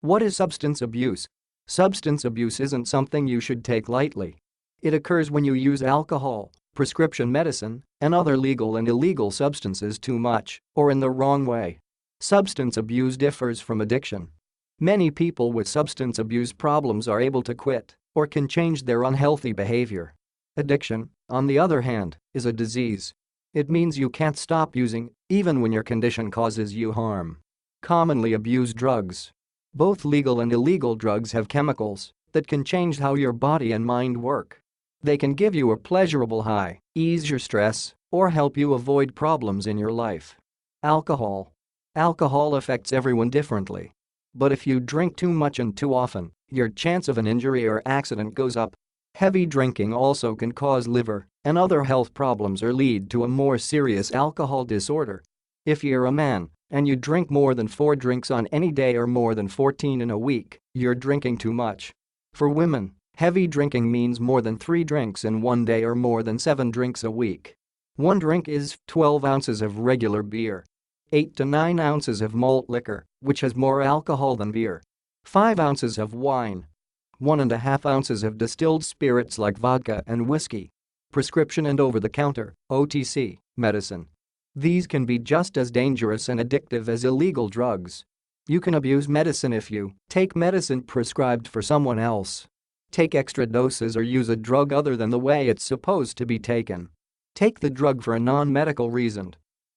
What is substance abuse? Substance abuse isn't something you should take lightly. It occurs when you use alcohol, prescription medicine, and other legal and illegal substances too much or in the wrong way. Substance abuse differs from addiction. Many people with substance abuse problems are able to quit or can change their unhealthy behavior. Addiction, on the other hand, is a disease. It means you can't stop using, even when your condition causes you harm. Commonly abused drugs. Both legal and illegal drugs have chemicals that can change how your body and mind work. They can give you a pleasurable high, ease your stress, or help you avoid problems in your life. Alcohol. Alcohol affects everyone differently. But if you drink too much and too often, your chance of an injury or accident goes up. Heavy drinking also can cause liver and other health problems or lead to a more serious alcohol disorder. If you're a man and you drink more than 4 drinks on any day or more than 14 in a week, you're drinking too much. For women, heavy drinking means more than 3 drinks in one day or more than 7 drinks a week. 1 drink is 12 ounces of regular beer. 8 to 9 ounces of malt liquor, which has more alcohol than beer. 5 ounces of wine. 1.5 ounces of distilled spirits like vodka and whiskey. Prescription and over-the-counter, OTC, medicine. These can be just as dangerous and addictive as illegal drugs. You can abuse medicine if you take medicine prescribed for someone else, take extra doses, or use a drug other than the way it's supposed to be taken. Take the drug for a non-medical reason.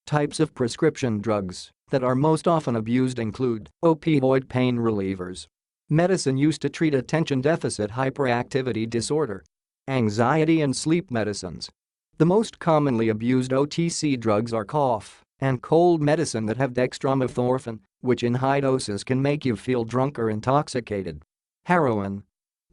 Types of prescription drugs that are most often abused include opioid pain relievers, medicine used to treat attention deficit hyperactivity disorder, anxiety and sleep medicines. The most commonly abused OTC drugs are cough and cold medicine that have dextromethorphan, which in high doses can make you feel drunk or intoxicated. Heroin.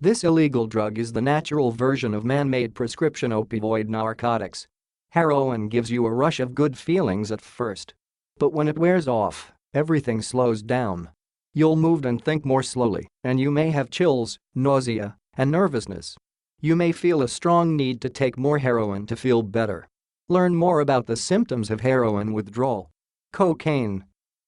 This illegal drug is the natural version of man-made prescription opioid narcotics. Heroin gives you a rush of good feelings at first. But when it wears off, everything slows down. You'll move and think more slowly, and you may have chills, nausea, and nervousness. You may feel a strong need to take more heroin to feel better. Learn more about the symptoms of heroin withdrawal. Cocaine.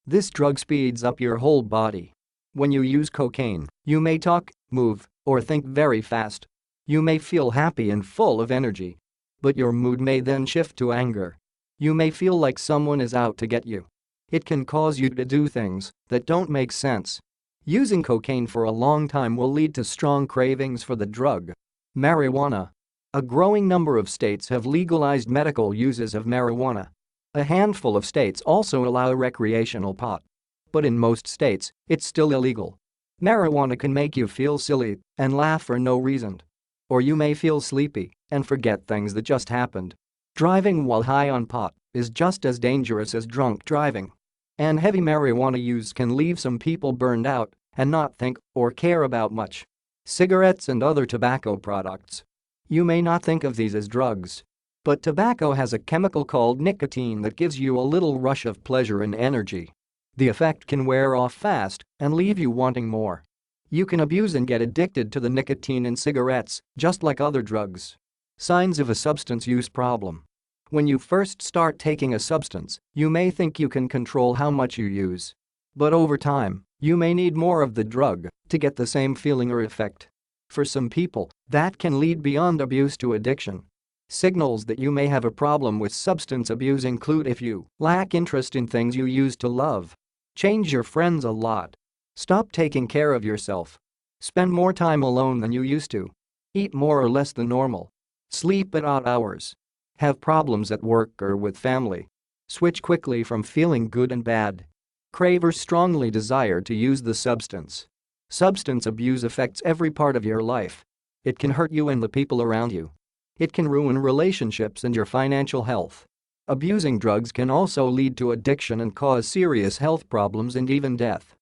This drug speeds up your whole body. When you use cocaine, you may talk, move, or think very fast. You may feel happy and full of energy. But your mood may then shift to anger. You may feel like someone is out to get you. It can cause you to do things that don't make sense. Using cocaine for a long time will lead to strong cravings for the drug. Marijuana. A growing number of states have legalized medical uses of marijuana. A handful of states also allow recreational pot. But in most states, it's still illegal. Marijuana can make you feel silly and laugh for no reason. Or you may feel sleepy and forget things that just happened. Driving while high on pot is just as dangerous as drunk driving. And heavy marijuana use can leave some people burned out and not think or care about much. Cigarettes and other tobacco products. You may not think of these as drugs. But tobacco has a chemical called nicotine that gives you a little rush of pleasure and energy. The effect can wear off fast and leave you wanting more. You can abuse and get addicted to the nicotine in cigarettes, just like other drugs. Signs of a substance use problem. When you first start taking a substance, you may think you can control how much you use. But over time, you may need more of the drug to get the same feeling or effect. For some people, that can lead beyond abuse to addiction. Signals that you may have a problem with substance abuse include if you lack interest in things you used to love, change your friends a lot, stop taking care of yourself, spend more time alone than you used to, eat more or less than normal, sleep at odd hours, have problems at work or with family, switch quickly from feeling good and bad, crave or strongly desire to use the substance. Substance abuse affects every part of your life. It can hurt you and the people around you. It can ruin relationships and your financial health. Abusing drugs can also lead to addiction and cause serious health problems and even death.